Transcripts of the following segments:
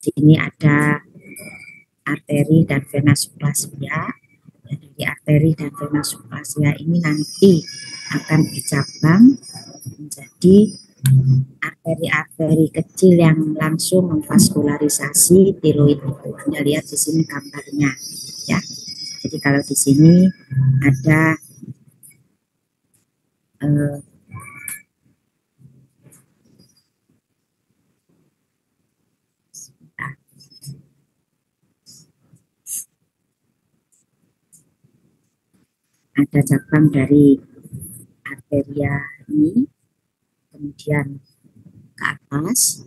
sini ada arteri dan vena subclavian. Dari arteri dan vena subclavian ini nanti akan bercabang menjadi arteri-arteri kecil yang langsung memvaskularisasi tiroid itu. Anda lihat di sini gambarnya, ya. Jadi kalau di sini ada ada cabang dari arteria ini, kemudian ke atas,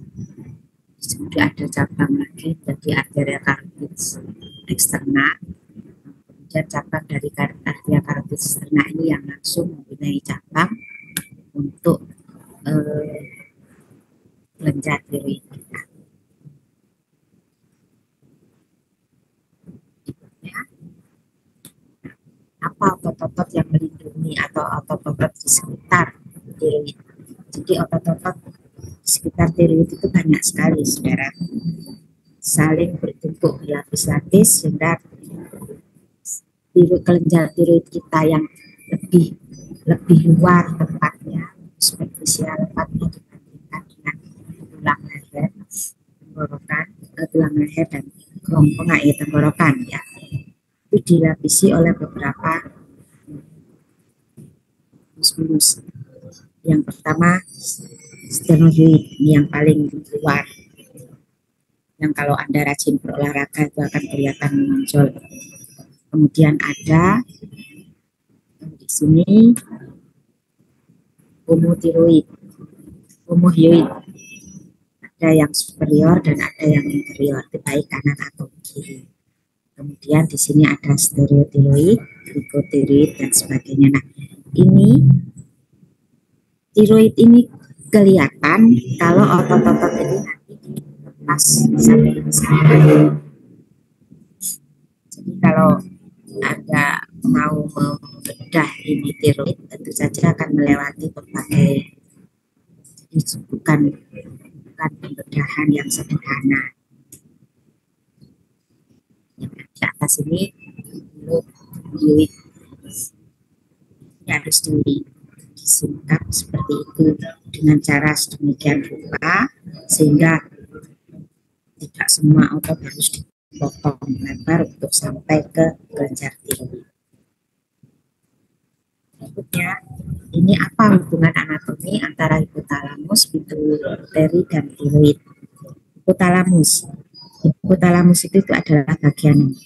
kemudian ada cabang lagi dari arteria carotis eksterna, kemudian cabang dari arteria carotis eksterna ini yang langsung mempunyai cabang untuk kelenjar tiroid kita. Apa otot-otot yang melindungi atau otot-otot di sekitar tiroid? Jadi otot-otot di sekitar tiroid itu banyak sekali, saudara, saling bertumpuk berlapis-lapis sehingga kelenjar tiroid kita yang lebih luar tempatnya, superficial tempatnya dibandingkan dengan tulang leher, tenggorokan, tulang leher dan kerongkongan tenggorokan, ya. Itu dilapisi oleh beberapa muskulus. Yang pertama sternioid, yang paling luar, yang kalau Anda rajin berolahraga itu akan kelihatan menonjol. Kemudian ada di sini homotiroid, ada yang superior dan ada yang inferior, baik kanan atau kiri. Kemudian di sini ada stereotiroid, glycotiroid dan sebagainya. Nah, ini tiroid ini kelihatan kalau otot-otot ini nanti dilepas sampai. Jadi kalau Anda mau membedah ini tiroid, tentu saja akan melewati berbagai, jadi bukan pembedahan yang sederhana. Di atas ini tiroid harus disingkap seperti itu dengan cara sedemikian rupa sehingga tidak semua otot harus dipotong lebar untuk sampai ke kelenjar tiroid. Berikutnya, ini apa hubungan anatomi antara hipotalamus, pituitari dan tiroid? Hipotalamus itu adalah bagian,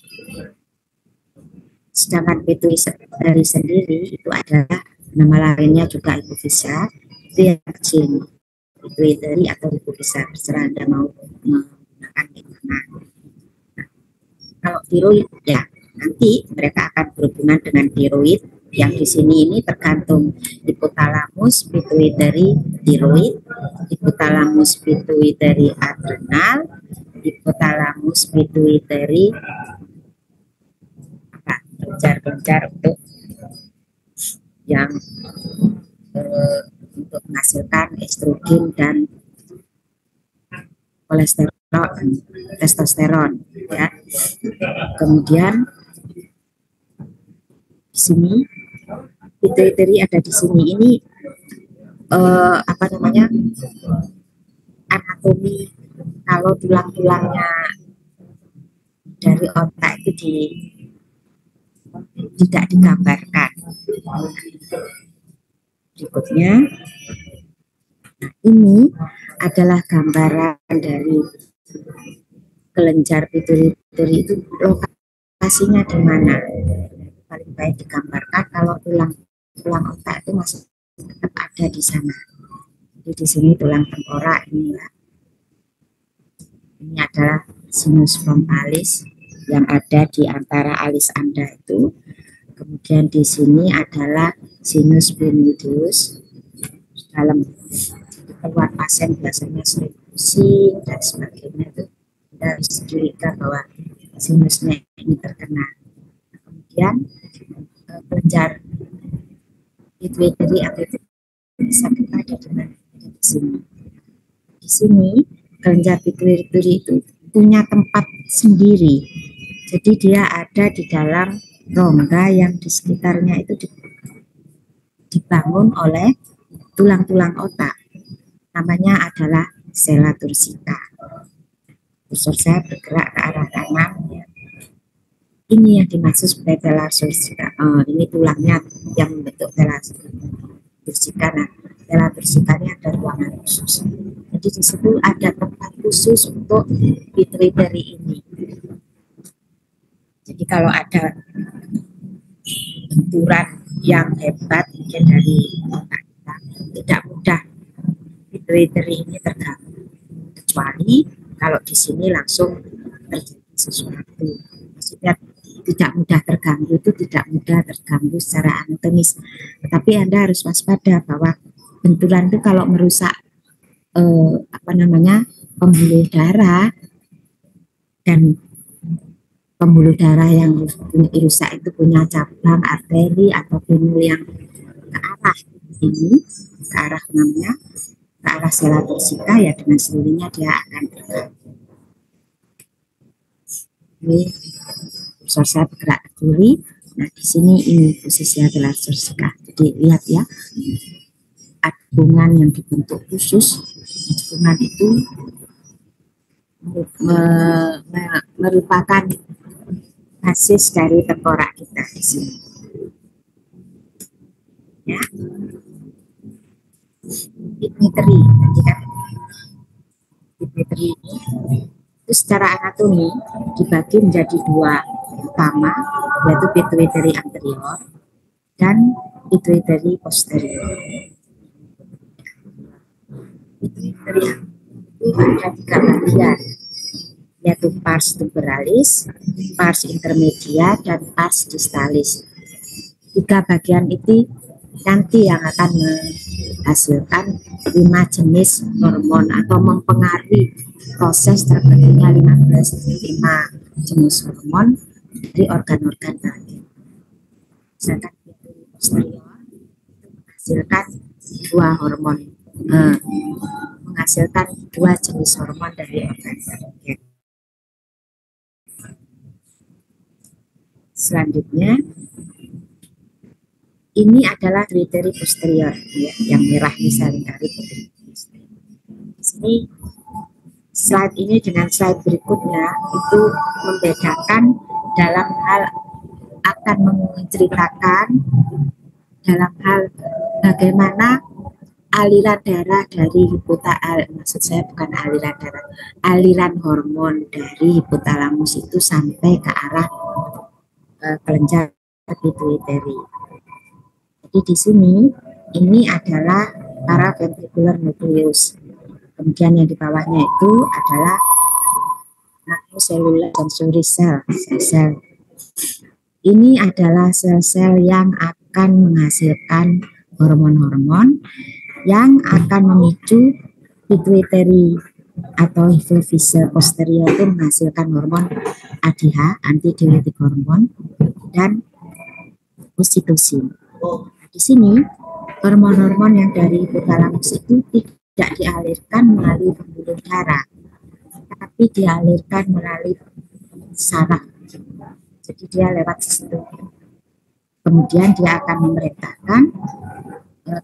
sedangkan pituitari sendiri itu adalah nama lainnya juga hipofisa, itu yang kecil, pituitari atau hipofisa, terserah Anda mau menggunakan yang mana. Kalau tiroid, ya nanti mereka akan berhubungan dengan tiroid yang di sini ini tergantung hipotalamus, pituitari, tiroid, hipotalamus, pituitari, adrenal, hipotalamus, pituitari, kelenjar-kelenjar untuk yang untuk menghasilkan estrogen dan kolesterol, testosteron, ya. Kemudian di sini pituitari ada di sini, ini anatomi kalau tulang-tulangnya dari otak itu tidak digambarkan. Berikutnya, nah ini adalah gambaran dari kelenjar pituitari itu, lokasinya di mana. Paling baik digambarkan kalau tulang otak itu masih tetap ada di sana. Jadi di sini tulang tengkorak ini, ya. Ini adalah sinus frontalis yang ada di antara alis Anda itu. Kemudian di sini adalah sinus sphenoideus dalam. Keluar pasien biasanya sering pusing dan sebagainya, itu Anda bisa curiga bahwa sinusnya ini terkena. Kemudian kelenjar pituitari atau bisa kita ada di mana? Di sini. Di sini kelenjar pituitari itu punya tempat sendiri. Jadi dia ada di dalam rongga yang di sekitarnya itu dibangun oleh tulang-tulang otak. Namanya adalah sela tursika. Kursor saya bergerak ke arah kanan. Ini yang dimaksud sebagai sela tursika. Ini tulangnya yang membentuk sela tursika. Nah, sela tursika ini ada ruangan khusus. Jadi di situ ada tempat khusus untuk pituitary ini. Jadi kalau ada benturan yang hebat mungkin dari otak kita, tidak mudah pituitary ini terganggu, kecuali kalau di sini langsung terjadi sesuatu. Maksudnya tidak mudah terganggu itu tidak mudah terganggu secara anatomis, tetapi Anda harus waspada bahwa benturan itu kalau merusak pembuluh darah, dan pembuluh darah yang rusak itu punya cabang arteri atau venul yang ke arah ini, ke arah namanya, ke arah sela tursika, ya dengan sendirinya dia akan terganggu. Ini kursor saya bergerak ke kiri. Nah, di sini ini posisi sela tursika. Jadi lihat ya, adungan yang dibentuk khusus. Adungan itu merupakan basis dari tengkorak kita di sini. Ya, pituitary, pituitary ini itu secara anatomi dibagi menjadi dua utama, yaitu pituitary anterior dan pituitary posterior. Pituitary itu ada tiga bagian, yaitu pars temporalis, pars intermedia, dan pars distalis. Tiga bagian itu nanti yang akan menghasilkan 5 jenis hormon atau mempengaruhi proses terbentuknya 5 jenis hormon dari organ-organ tadi. Misalkan pituitary posterior menghasilkan 2 hormon, menghasilkan 2 jenis hormon dari organ tadi. Selanjutnya, ini adalah pituitary posterior, ya, yang merah misalnya dari di sini. Slide ini dengan slide berikutnya itu membedakan dalam hal, akan menceritakan dalam hal bagaimana aliran darah dari maksud saya bukan aliran darah, aliran hormon dari hipotalamus itu sampai ke arah kelenjar pituitary. Jadi di sini ini adalah paraventricular nucleus. Kemudian yang di bawahnya itu adalah macrocellular sensory cell, sel-sel. Ini adalah sel-sel yang akan menghasilkan hormon-hormon yang akan memicu pituitary atau hypophyse posterior itu menghasilkan hormon ADH, antidiuretik hormon, dan oksitosin. Di sini hormon-hormon yang dari hipotalamus itu tidak dialirkan melalui pembuluh darah, tapi dialirkan melalui saraf. Jadi dia lewat situ. Kemudian dia akan memerintahkan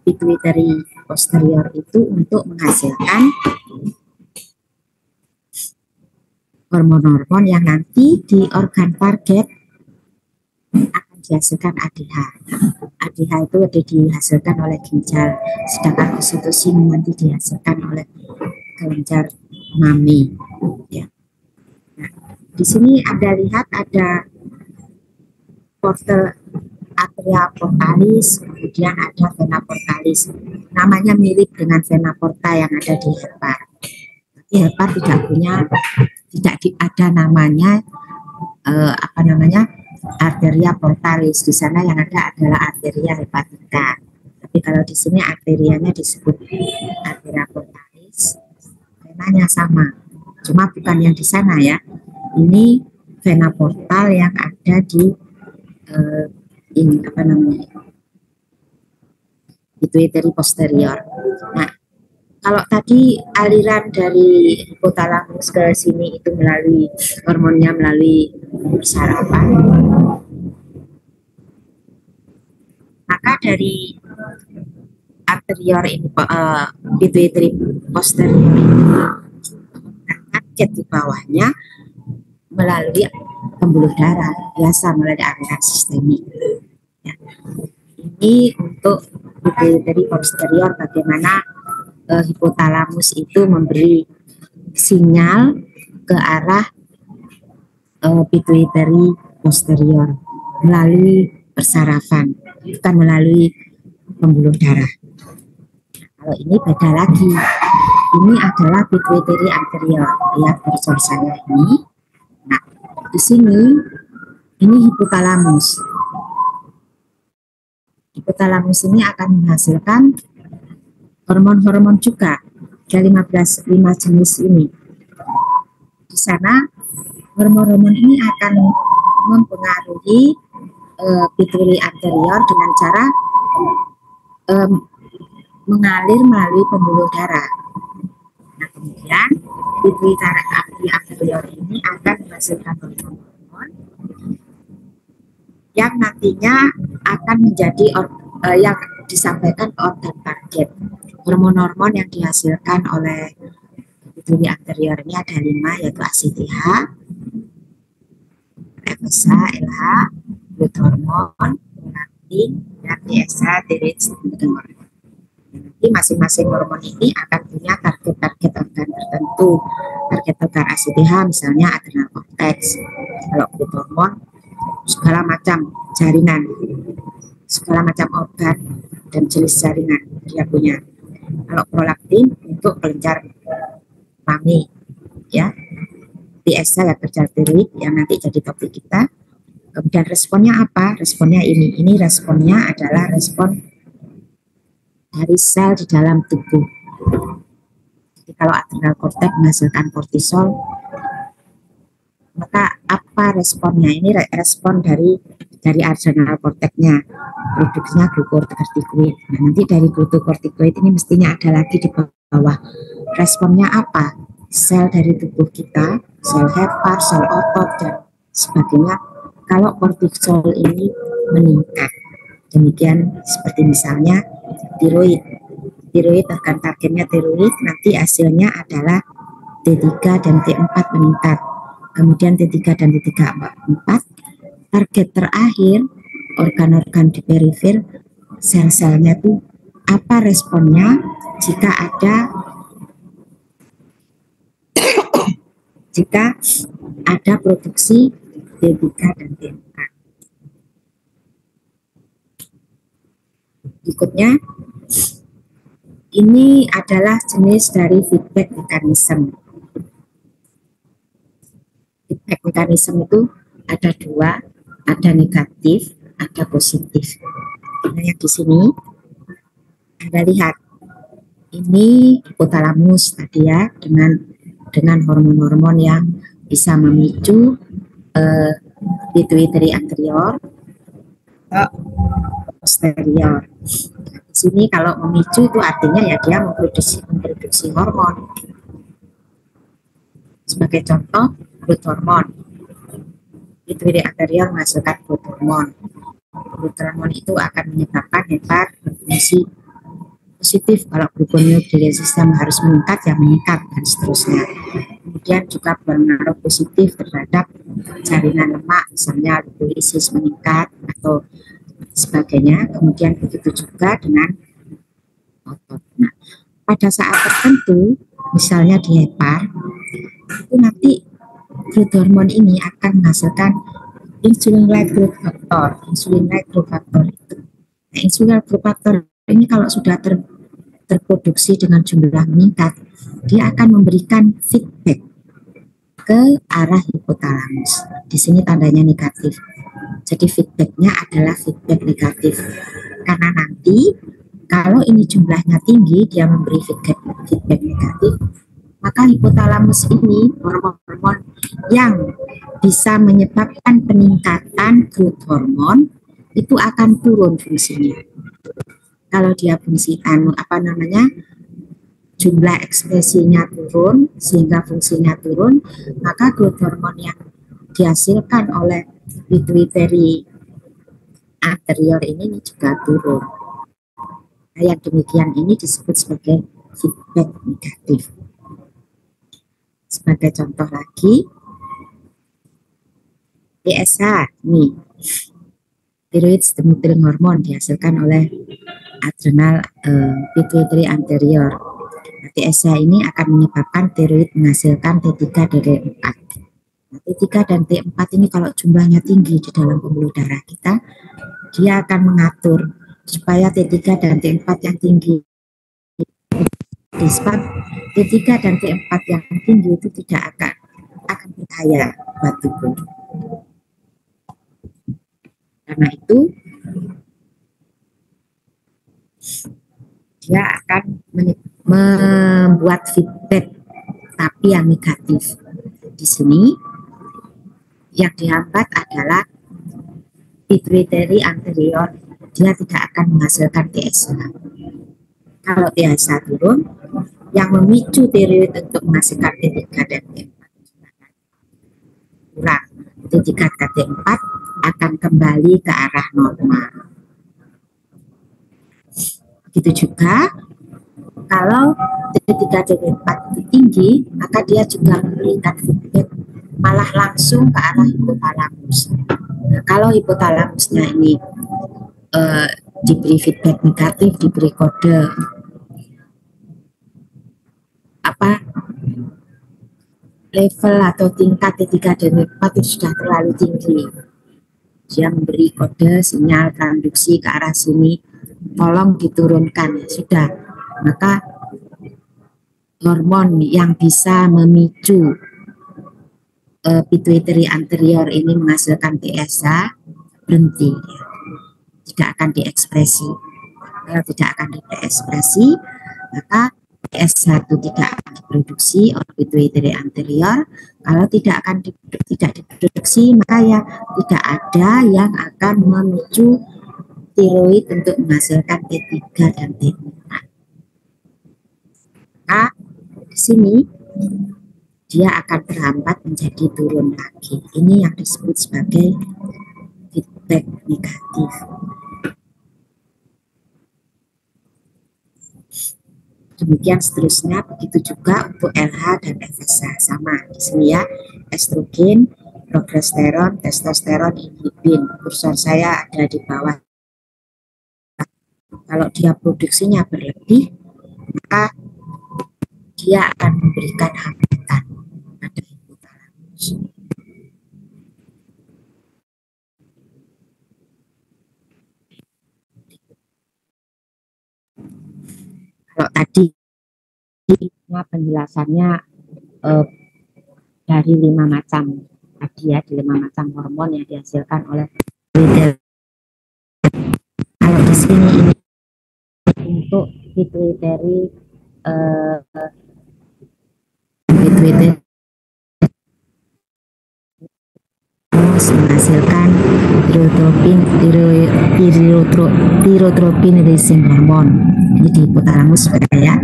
pituitary posterior itu untuk menghasilkan hormon-hormon yang nanti di organ target akan dihasilkan ADH. ADH itu dihasilkan oleh ginjal, sedangkan oksitosin nanti dihasilkan oleh kelenjar mami. Ya. Nah, di sini Anda lihat ada portal atria portalis, kemudian ada vena portalis. Namanya mirip dengan vena porta yang ada di hepar. Tapi hepar tidak ada namanya arteria portalis. Di sana yang ada adalah arteria hepatica. Tapi kalau di sini arterianya disebut arteria portalis, venanya sama. Cuma bukan yang di sana ya. Ini vena portal yang ada di pituitary posterior. Nah, Kalau tadi aliran dari hipotalamus ke sini itu melalui hormonnya melalui sarapan, maka dari anterior ini pituitary posterior target di bawahnya melalui pembuluh darah biasa melalui aliran sistemik. Ya. Ini untuk pituitary posterior bagaimana hipotalamus itu memberi sinyal ke arah pituitary posterior melalui persarafan, bukan melalui pembuluh darah. Kalau ini beda lagi. Ini adalah pituitary anterior. Lihat kursor saya ini. Nah, di sini ini hipotalamus. Hipotalamus ini akan menghasilkan hormon-hormon juga. Ada 5 jenis ini. Di sana hormon-hormon ini akan mempengaruhi pituitary anterior dengan cara mengalir melalui pembuluh darah. Nah, kemudian pituitary anterior ini akan menghasilkan hormon yang nantinya akan menjadi yang disampaikan ke organ target. Hormon-hormon yang dihasilkan oleh pituitary anterior ini ada 5, yaitu ACTH, FSH, LH, growth hormone, prolaktin, dan TSH, tiroid. Nanti masing-masing hormon ini akan punya target-target organ tertentu. Target organ ACTH misalnya adrenal cortex. Kalau growth hormone segala macam jaringan, segala macam organ dan jenis jaringan dia punya. Kalau prolaktin untuk kelenjar mami, ya. TSH ya kelenjar tiroid yang nanti jadi topik kita. Kemudian responnya apa? Responnya ini. Ini responnya adalah respon dari sel di dalam tubuh. Jadi kalau adrenal cortex menghasilkan kortisol, maka apa responnya? Ini respon dari adrenal cortex-nya, produksinya glukokortikoid. Nah, nanti dari glukokortikoid ini mestinya ada lagi di bawah. Responnya apa? Sel dari tubuh kita, sel hepar, sel otot, dan sebagainya. Kalau kortisol ini meningkat, demikian seperti misalnya tiroid. Tiroid organ targetnya tiroid, nanti hasilnya adalah T3 dan T4 meningkat. Kemudian T3 dan T4, target terakhir organ-organ di perifer, sel-selnya itu apa responnya jika ada produksi T3 dan T4. Berikutnya, ini adalah jenis dari feedback mechanism. Feedback mechanism itu ada 2, ada negatif, ada positif. Nah, yang di sini Anda lihat, ini hipotalamus tadi ya, dengan hormon-hormon yang bisa memicu pituitary anterior atau posterior. Di sini kalau memicu itu artinya ya dia memproduksi hormon. Sebagai contoh, growth hormone. Pituitary anterior menghasilkan growth hormone. Growth hormone itu akan menyebabkan hepar berfungsi positif. Kalau gluconeogenesis sistem harus meningkat, ya meningkat, dan seterusnya. Kemudian juga berpengaruh positif terhadap jaringan lemak, misalnya lipolisis meningkat atau sebagainya. Kemudian begitu juga dengan otot. Nah, pada saat tertentu, misalnya di hepar, itu nanti growth hormone ini akan menghasilkan insulin-like growth factor. Insulin-like growth factor itu, nah, insulin-like growth factor ini kalau sudah terproduksi dengan jumlah meningkat, dia akan memberikan feedback ke arah hipotalamus. Di sini tandanya negatif. Jadi feedbacknya adalah feedback negatif. Karena nanti kalau ini jumlahnya tinggi, dia memberi feedback negatif, maka hipotalamus ini hormon-hormon yang bisa menyebabkan peningkatan growth hormone itu akan turun fungsinya. Kalau dia fungsi jumlah ekspresinya turun sehingga fungsinya turun, maka growth hormone yang dihasilkan oleh pituitary anterior ini juga turun. Nah, yang demikian ini disebut sebagai feedback negatif. Sebagai contoh lagi, TSH nih, thyroid stimulating hormone dihasilkan oleh adrenal pituitary anterior. TSH ini akan menyebabkan tiroid menghasilkan T3 dan T4. Nah, T3 dan T4 ini kalau jumlahnya tinggi di dalam pembuluh darah kita, dia akan mengatur supaya T3 dan T4 yang tinggi. Sebab T3 dan T4 yang tinggi itu tidak akan berbahaya buat tubuh. Karena itu dia akan membuat feedback tapi yang negatif. Di sini yang dihambat adalah pituitary anterior, dia tidak akan menghasilkan TSH. Kalau TSH turun, yang memicu tiroid untuk menghasilkan T3 dan T4 kurang. T3 dan T4 akan kembali ke arah normal. Begitu juga kalau T3 dan T4 tinggi, maka dia juga memberikan feedback malah langsung ke arah hipotalamus. Nah, kalau hipotalamusnya ini diberi feedback negatif, diberi kode level atau tingkat T3 dan T4 itu sudah terlalu tinggi, dia memberi kode sinyal transduksi ke arah sini, tolong diturunkan, sudah, maka hormon yang bisa memicu pituitary anterior ini menghasilkan TSH berhenti, tidak akan diekspresi. Kalau tidak akan diekspresi, maka TSH itu tidak akan diproduksi oleh pituitary anterior. Kalau tidak diproduksi, maka ya tidak ada yang akan memicu tiroid untuk menghasilkan T3 dan T4. Maka di sini dia akan terhambat menjadi turun lagi. Ini yang disebut sebagai feedback negatif. Demikian seterusnya, begitu juga untuk LH dan FSH sama di sini ya, estrogen, progesteron, testosteron, inhibin. Kursor saya ada di bawah. Kalau dia produksinya berlebih, maka dia akan memberikan hambatan pada hipotalamus. Kalau tadi penjelasannya dari 5 macam tadi ya, di 5 macam hormon yang dihasilkan oleh kalau di sini ini untuk pituitary menghasilkan tirotropin releasing hormone. Ini di hipotalamus ya.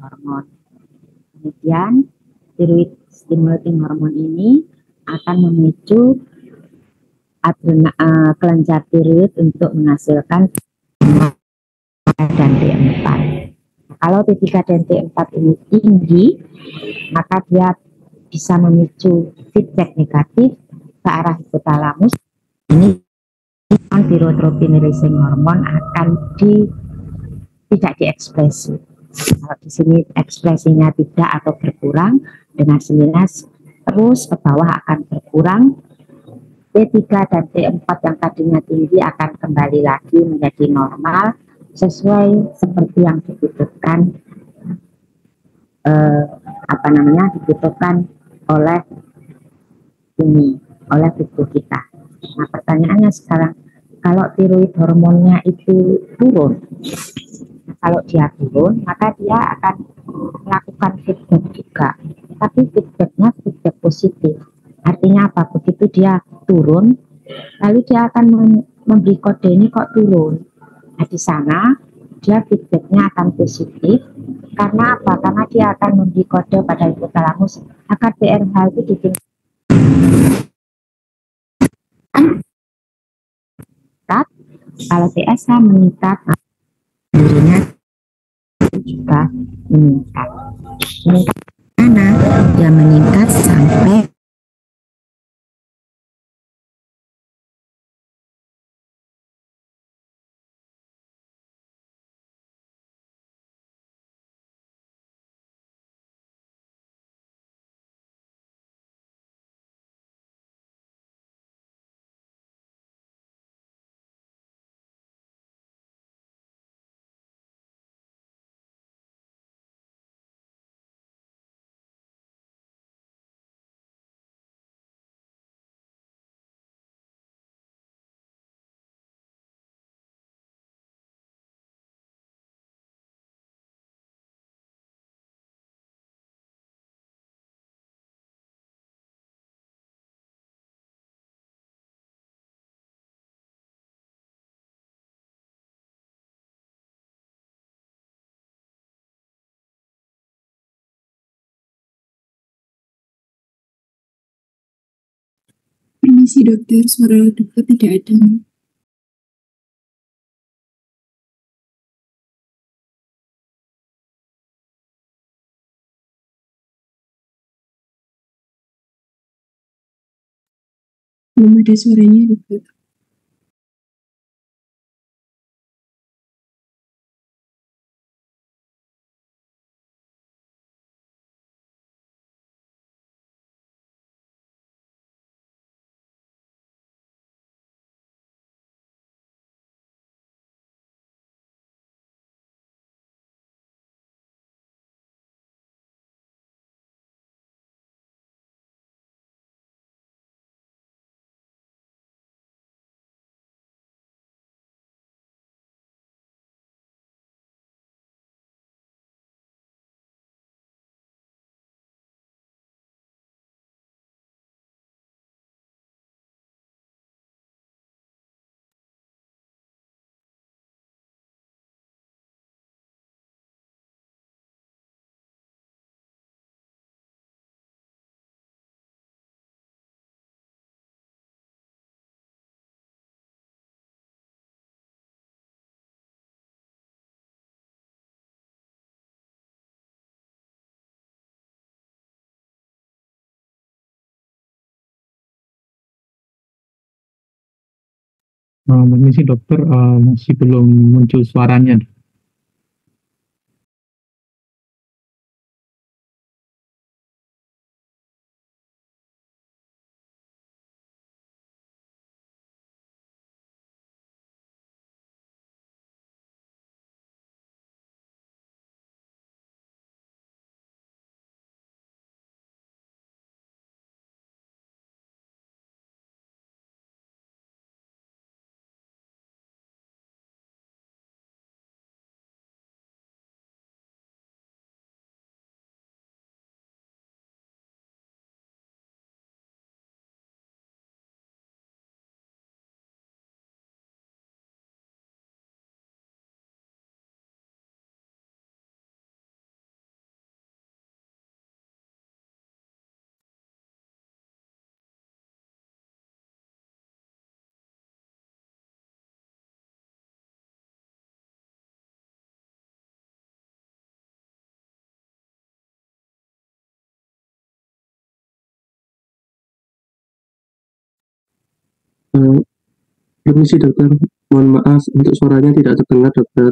Hormon. Kemudian thyroid stimulating hormone ini akan memicu kelenjar tiroid untuk menghasilkan dan T4. Kalau T3 dan T4 ini tinggi, maka dia bisa memicu feedback negatif ke arah hipotalamus. Ini tirotropin releasing hormone akan tidak diekspresi. Kalau di sini ekspresinya tidak atau berkurang, dengan sendirinya terus ke bawah akan berkurang. T3 dan T4 yang tadinya tinggi akan kembali lagi menjadi normal sesuai seperti yang dibutuhkan dibutuhkan oleh tubuh kita. Nah, pertanyaannya sekarang, kalau tiroid hormonnya itu turun, kalau dia turun, maka dia akan melakukan feedback juga, tapi feedbacknya feedback positif. Artinya apa? Begitu dia turun, Lalu dia akan memberi kode ini kok turun. Nah, di sana dia feedbacknya akan positif. Karena apa? Karena dia akan memberi kode pada hipotalamus agar TRH itu ditingkatkan. Kalau TSH meningkat, dirinya juga meningkat. Meningkat mana? Dia meningkat sampai Permisi dokter, suara dokter tidak ada. Belum ada suaranya dokter. Permisi dokter, masih belum muncul suaranya. Permisi dokter, mohon maaf untuk suaranya tidak terdengar dokter.